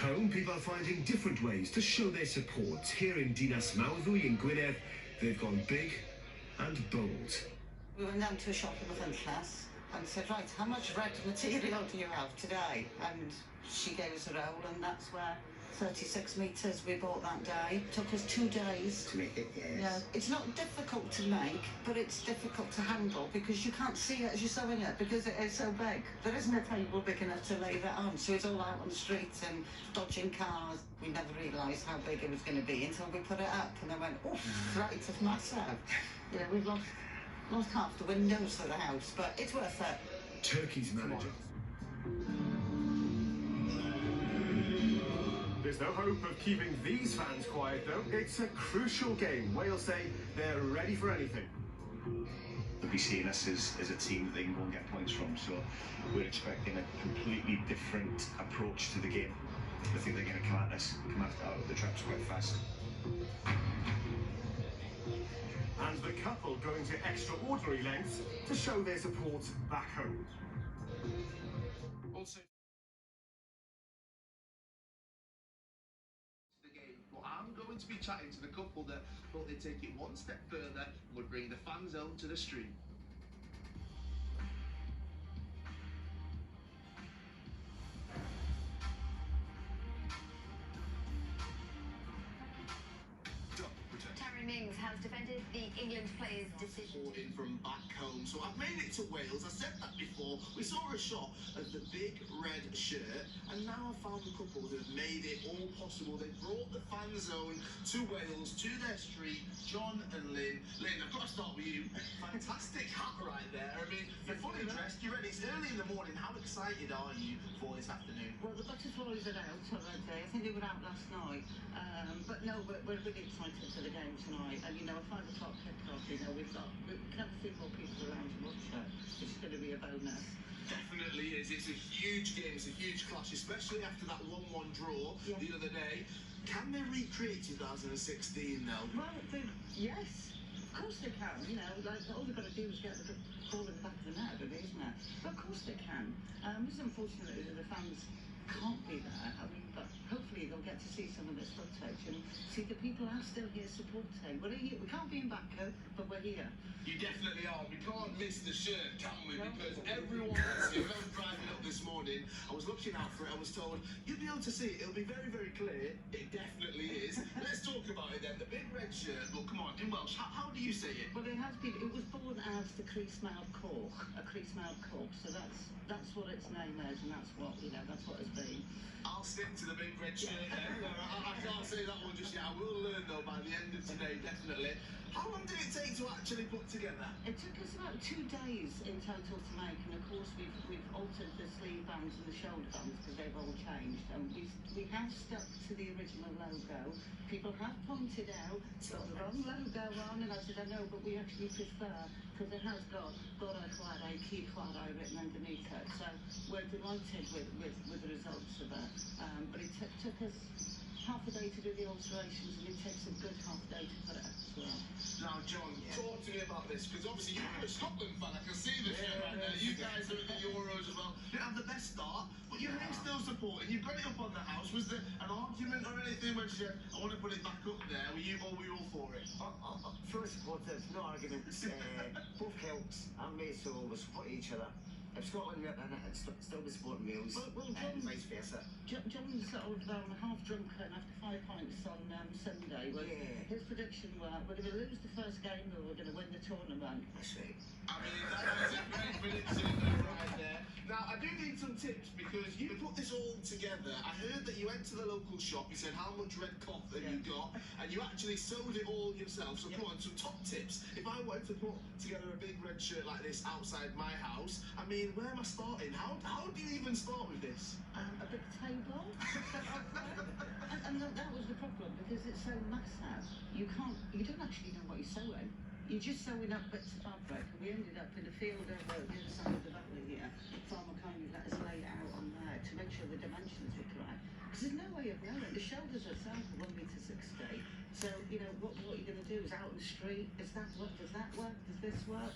home, people are finding different ways to show their support. Here in Dinas Mawddwy in Gwynedd, they've gone big and bold. We went down to a shop in the Fenchlas and said, right, how much red material do you have today? And she gave us a roll, and that's where 36 metres we bought that day. It took us 2 days. To make it, yes. Yeah, it's not difficult to make, but it's difficult to handle because you can't see it as you're sewing it because it is so big. There isn't a table big enough to lay that on, so it's all out on the streets and dodging cars. We never realised how big it was going to be until we put it up, and I went, oh, right, it's massive. Yeah, we've lost half the windows for the house, but it's worth it. Turkey's manager. There's no hope of keeping these fans quiet, though. It's a crucial game. Wales say they're ready for anything. They'll be seeing us as a team that they can go and get points from, so we're expecting a completely different approach to the game. I think they're going to come out of the traps quite fast. And the couple going to extraordinary lengths to show their support back home. Also, I'm going to be chatting to the couple that thought they'd take it one step further and would bring the fan zone to the street. Taryn Mings has defended the England players' decision. In from back home, so I've made it to Wales. I said that before. We saw a shot of the big red shirt, and now I've found a couple who have made it all possible. They brought the fan zone to Wales, to their street. John and Lynn. Lynn, I've got to start with you. Fantastic hat right there. I mean, you're fully dressed. You're ready. It's early in the morning. How excited are you for this afternoon? Well, the butterflies are out already. I think they were out last night. But no, we're really excited for the game tonight. And you know, a 5 o'clock kickoff, you know, we can have a few more people around to watch it. It's going to be a bonus. Definitely is. It's a huge game. It's a huge clash, especially after that 1-1 draw the other day. Can they recreate 2016 now? Well, yes. Of course they can, you know, like all they've got to do is get the ball in the back of the net, really, isn't it? But of course they can. It's unfortunate that the fans can't be there. I mean, but hopefully they'll get to see some of this footage and see the people are still here supporting. We're here. We can't be in Baku, but we're here. You definitely are. We can't miss the shirt, can we? Because everyone wants it. When I was driving up this morning, I was looking out for it. I was told, you'll be able to see it. It'll be very, very clear. It definitely is. Let's talk about it then. The big red shirt. Well, come on, in Welsh, how do you say it? Well, it has been. It was born as the Creasmouth Cork, a Creasmouth Cork. So that's what its name is, and that's what that's what it's been. I'll stick to the big red shirt then. I can't say that one just yet. I will learn though by the end of today, definitely. How long did it take to actually put together? It took us about 2 days in total to make, and of course we've altered the sleeve bands and the shoulder bands because they've all changed. And we have stuck to the original logo. People have pointed out it's got the wrong logo on, and I said I know, but we actually prefer because it has got Chwarae, Key Chwarae written underneath it. So we're delighted with the results of it. But it took us half a day to do the alterations, and it takes a good half day to put it up as well. Now, John, talk to me about this, because obviously you're a Scotland fan. I can see the shirt right there. You guys are at the Euros as well. You didn't have the best start, but you're still supporting. You've got it up on the house. Was there an argument or anything when you said, I want to put it back up there? Were you all for it? For supporters, no arguments. Both Celts and me, so we support each other. If Scotland were in it, I'd still be supporting Wales, and vice versa. John's sort of half drunken after 5 pints on Sunday. His prediction were we're going to lose the first game, or we're going to win the tournament. That's right. I mean, that was a great prediction right there. Now, I do need some tips because you put this all together. I heard that you went to the local shop, you said how much red cloth have you got, and you actually sewed it all yourself. So come on, some top tips. If I wanted to put together a big red shirt like this outside my house, I mean, where am I starting? How do you even start with this? A big table. and that was the problem because it's so massive. You don't actually know what you're sewing. You're just sewing up bits of fabric, and we ended up in a field over the other side of the valley here. Farmer kindly let us lay it out on there to make sure the dimensions were correct. Because there's no way of knowing. The shoulders are set for 1 metre 60. So, you know, what you're going to do is out on the street, does that work? Does that work? Does this work?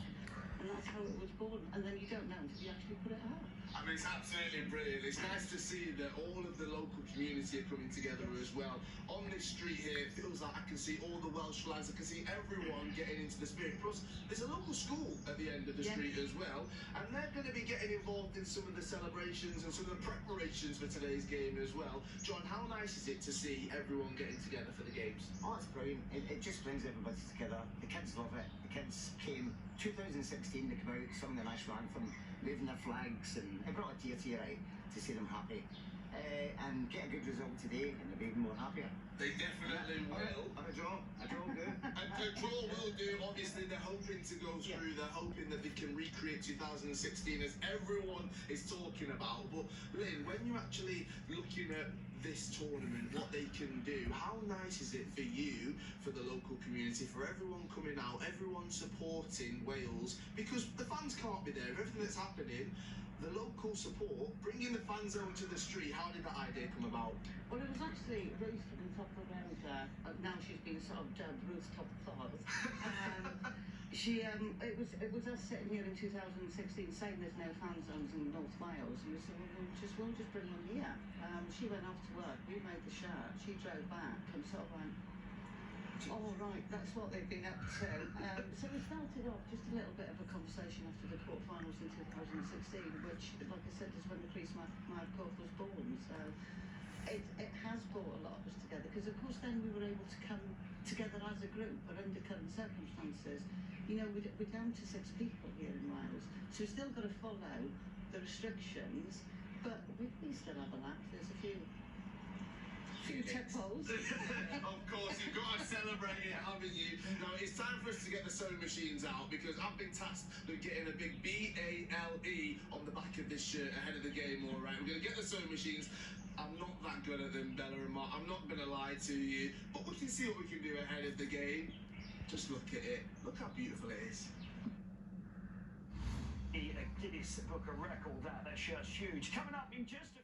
And that's how it was born. And then you don't know until you actually put it out. I mean, it's absolutely brilliant. It's nice to see that all of the local community are coming together as well. On this street here, it feels like I can see all the Welsh flags. I can see everyone getting into the spirit. Plus, there's a local school at the end of the street as well, and they're going to be getting involved in some of the celebrations and some of the preparations for today's game as well. John, how nice is it to see everyone getting together for the games? Oh, it's brilliant. It just brings everybody together. The kids love it. The kids came 2016, they came out, sung the national anthem, waving their flags, and it brought a tear to your eye to see them happy. And get a good result today, and they'll be even more happier. They definitely will. And a draw will do. A draw will do. Obviously, they're hoping to go through. They're hoping that they can recreate 2016 as everyone is talking about. But Lynn, when you're actually looking at this tournament, what they can do, how nice is it for you, for the local community, for everyone coming out, everyone supporting Wales? Because the fans can't be there. Everything that's happening, the local support, bringing the fan zone to the street, how did that idea come about? Well, it was actually Ruth from Top of Round there. Now she's been sort of dubbed Ruth Top Claws. It was us sitting here in 2016 saying there's no fan zones in North Wales, and we said, well, we'll just bring them here. She went off to work, we made the shirt, she drove back, and sort of went, oh right, that's what they've been up to. So we started off just a little bit of a conversation after the quarterfinals in 2016, which, like I said, is when the Chris Markov was born. So it has brought a lot of us together, because of course then we were able to come together as a group, but under current circumstances, you know, we're down to 6 people here in Wales, so we've still got to follow the restrictions, but we still have a laugh. There's a few tech holes. Of course, you've got to celebrate it, haven't you? Now, it's time for us to get the sewing machines out, because I've been tasked with getting a big B-A-L-E on the back of this shirt ahead of the game, all right? We're going to get the sewing machines. I'm not that good at them, Bella and Mark. I'm not going to lie to you, but we can see what we can do ahead of the game. Just look at it. Look how beautiful it is. Guinness Book of Record, that shirt's huge. Coming up in just a